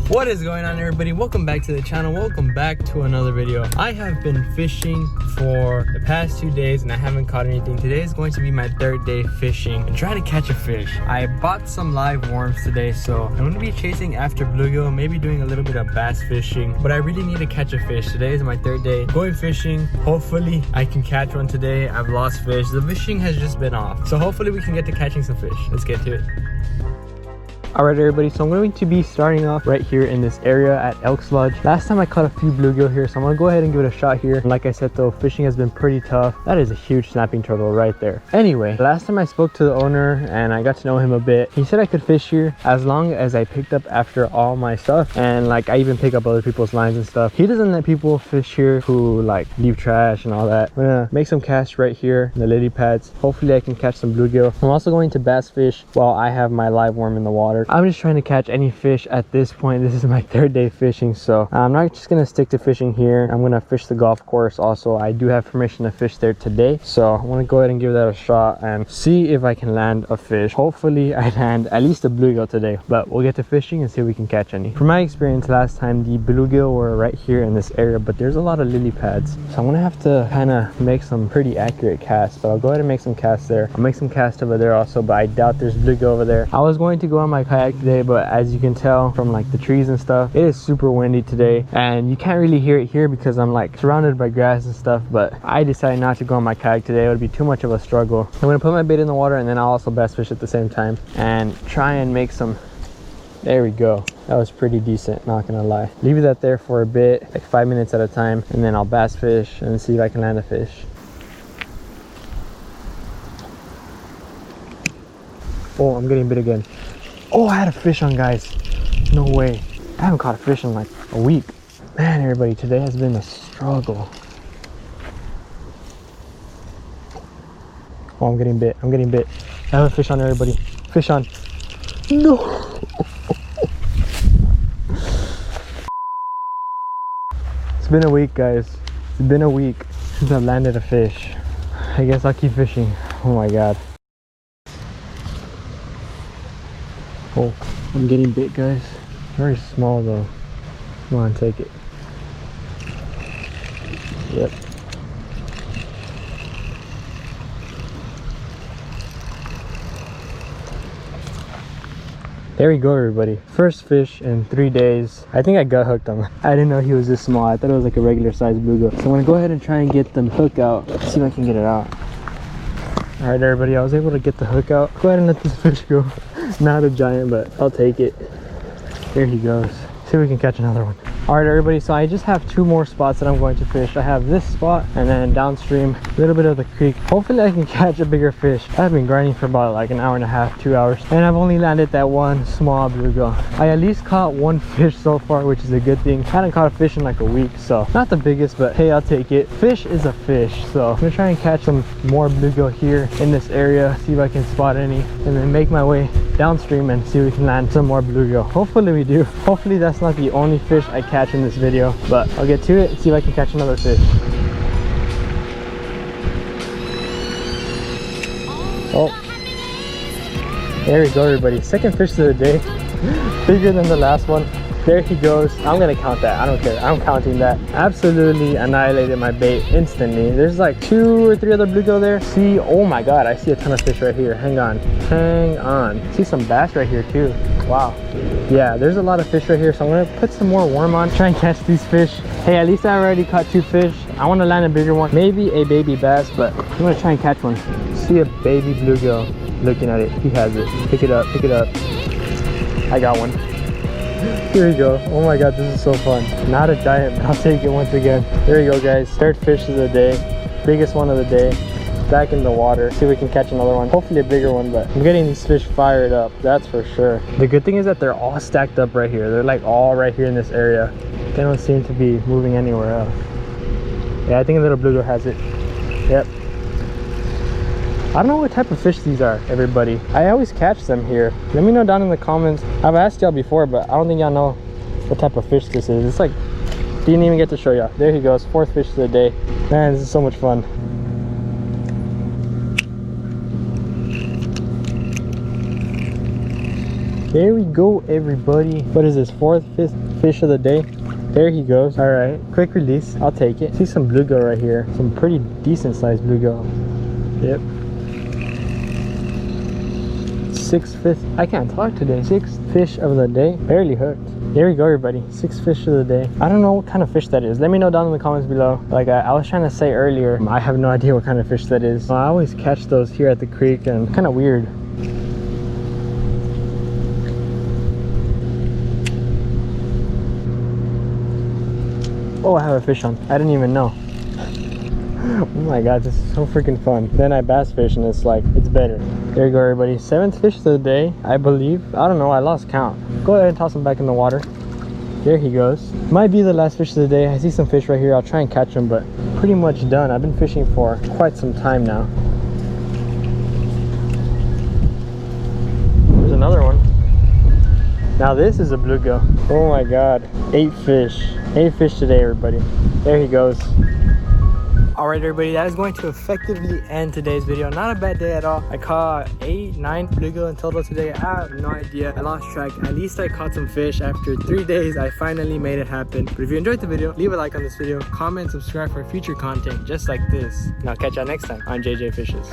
What is going on, everybody? Welcome back to the channel. Welcome back to another video. I have been fishing for the past 2 days and I haven't caught anything. Today is going to be my third day fishing and try to catch a fish. I bought some live worms today, so I'm going to be chasing after bluegill, maybe doing a little bit of bass fishing, but I really need to catch a fish. Today is my third day going fishing. Hopefully I can catch one today. I've lost fish. The fishing has just been off, so hopefully we can get to catching some fish. Let's get to it. Alright everybody, so I'm going to be starting off right here in this area at Elks Lodge. Last time I caught a few bluegill here, so I'm going to go ahead and give it a shot here. Like I said though, fishing has been pretty tough. That is a huge snapping turtle right there. Anyway, last time I spoke to the owner and I got to know him a bit, he said I could fish here as long as I picked up after all my stuff, and like I even pick up other people's lines and stuff. He doesn't let people fish here who like leave trash and all that. I'm gonna make some casts right here in the lily pads. Hopefully I can catch some bluegill. I'm also going to bass fish while I have my live worm in the water. I'm just trying to catch any fish at this point. This is my third day fishing, so I'm not just gonna stick to fishing here. I'm gonna fish the golf course also. I do have permission to fish there today, so I'm gonna go ahead and give that a shot and see if I can land a fish. Hopefully I land at least a bluegill today, but we'll get to fishing and see if we can catch any. From my experience last time, the bluegill were right here in this area, but there's a lot of lily pads, so I'm gonna have to kind of make some pretty accurate casts. But I'll go ahead and make some casts there. I'll make some casts over there also, but I doubt there's bluegill over there. I was going to go on my kayak today, but as you can tell from like the trees and stuff, it is super windy today and you can't really hear it here because I'm like surrounded by grass and stuff. But I decided not to go on my kayak today. It would be too much of a struggle. I'm gonna put my bait in the water and then I'll also bass fish at the same time and try and make some. There we go. That was pretty decent, not gonna lie. Leave that there for a bit, like 5 minutes at a time, and then I'll bass fish and see if I can land a fish. Oh, I'm getting bit again. Oh, I had a fish on, guys. No way. I haven't caught a fish in like a week. Man, everybody, today has been a struggle. Oh, I'm getting bit. I'm getting bit. I have a fish on, everybody. Fish on. No. It's been a week, guys. It's been a week since I've landed a fish. I guess I'll keep fishing. Oh my God. Oh, I'm getting bit, guys. Very small though. Come on, take it. Yep. There we go, everybody. First fish in 3 days. I think I gut hooked him. I didn't know he was this small. I thought it was like a regular sized bluegill. So I'm gonna go ahead and try and get the hook out. See if I can get it out. All right, everybody, I was able to get the hook out. Go ahead and let this fish go. Not a giant, but I'll take it. There he goes. See if we can catch another one. All right, everybody, so I just have 2 more spots that I'm going to fish. I have this spot and then downstream a little bit of the creek. Hopefully I can catch a bigger fish. I've been grinding for about like an hour and a half, 2 hours, and I've only landed that one small bluegill. I at least caught 1 fish so far, which is a good thing. I hadn't caught a fish in like a week, so not the biggest, but hey, I'll take it. Fish is a fish. So I'm gonna try and catch some more bluegill here in this area, see if I can spot any, and then make my way downstream and see if we can land some more bluegill. Hopefully we do. Hopefully that's not the only fish I catch in this video, but I'll get to it and see if I can catch another fish. Oh, there we go, everybody. Second fish of the day. Bigger than the last one. There he goes. I'm gonna count that. I don't care. I'm counting that. Absolutely annihilated my bait instantly. There's like 2 or 3 other bluegill there. See, oh my God, I see a ton of fish right here. Hang on. Hang on. See some bass right here too. Wow. Yeah, there's a lot of fish right here, so I'm gonna put some more worm on, try and catch these fish. Hey, at least I already caught 2 fish. I want to land a bigger one, maybe a baby bass, but I'm gonna try and catch one. See a baby bluegill. Looking at it, he has it. Pick it up, pick it up. I got one. Here we go. Oh my God, this is so fun. Not a giant, but I'll take it once again. There you go, guys. Third fish of the day. Biggest one of the day. Back in the water. See if we can catch another one. Hopefully a bigger one, but I'm getting these fish fired up. That's for sure. The good thing is that they're all stacked up right here. They're like all right here in this area. They don't seem to be moving anywhere else. Yeah, I think a little bluegill has it. Yep. I don't know what type of fish these are, everybody. I always catch them here. Let me know down in the comments. I've asked y'all before, but I don't think y'all know what type of fish this is. It's like, didn't even get to show y'all. There he goes, 4th fish of the day. Man, this is so much fun. There we go, everybody. What is this, fourth, fifth fish of the day? There he goes. All right, quick release. I'll take it. See some bluegill right here. Some pretty decent sized bluegill. Yep. I can't talk today. Sixth fish of the day. Barely hooked. There we go, everybody. 6th fish of the day. I don't know what kind of fish that is. Let me know down in the comments below. Like I was trying to say earlier, I have no idea what kind of fish that is. I always catch those here at the creek, and kind of weird. Oh, I have a fish on. I didn't even know. Oh my god, this is so freaking fun. Then I bass fish and it's like, it's better. There you go, everybody. 7th fish of the day, I believe. I don't know, I lost count. Go ahead and toss him back in the water. There he goes. Might be the last fish of the day. I see some fish right here. I'll try and catch them, but pretty much done. I've been fishing for quite some time now. There's another one. Now this is a bluegill. Oh my god. 8 fish. 8 fish today, everybody. There he goes. Alright, everybody, that is going to effectively end today's video. Not a bad day at all. I caught 8, 9 bluegill in total today. I have no idea. I lost track. At least I caught some fish. After 3 days, I finally made it happen. But if you enjoyed the video, leave a like on this video, comment, subscribe for future content just like this. And I'll catch y'all next time on JJ Fishes.